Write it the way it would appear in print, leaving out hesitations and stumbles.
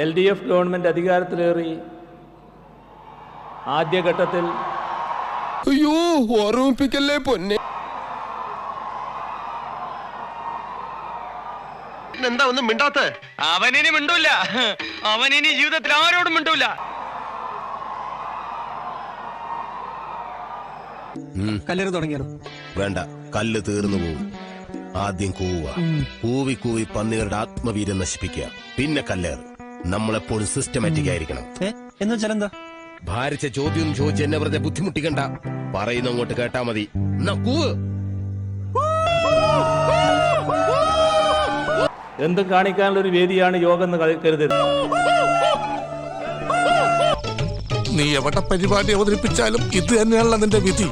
LDF government അധികാരത്തിലേറി ആദ്യഘട്ടത്തിൽ അയ്യോ ഓർമ്മിപ്പിക്കല്ലേ പൊന്നെ. എന്താ ഒന്നും മിണ്ടാത്ത? അവനിനി മിണ്ടൂല, അവനിനി ജീവിതത്തിൽ ആരോടും മിണ്ടൂല. കല്ലേറ് തുടങ്ങിയാലോ? വേണ്ട, കല്ല് തീർന്നു പോവും. ആദ്യം കൂവുക. കൂവി കൂവി പന്നികളുടെ ആത്മവീര്യം നശിപ്പിക്കുക, പിന്നെ കല്ലേറ്. നമ്മളെപ്പോഴും സിസ്റ്റമാറ്റിക് ആയിരിക്കണം. എന്ന് വെച്ചാൽ എന്താ? ഭാരിച്ച ചോദ്യം ചോദിച്ച് എന്നെ വെറുതെ ബുദ്ധിമുട്ടിക്കണ്ട. പറയുന്ന അങ്ങോട്ട് കേട്ടാ മതി. എന്നാ കൂവ്. എന്തും കാണിക്കാനുള്ള ഒരു വേദിയാണ് യോഗം എന്ന് കരുതരുത്. നീ എവിടെ പരിപാടി അവതരിപ്പിച്ചാലും ഇത് തന്നെയാണല്ലോ നിന്റെ വിധി.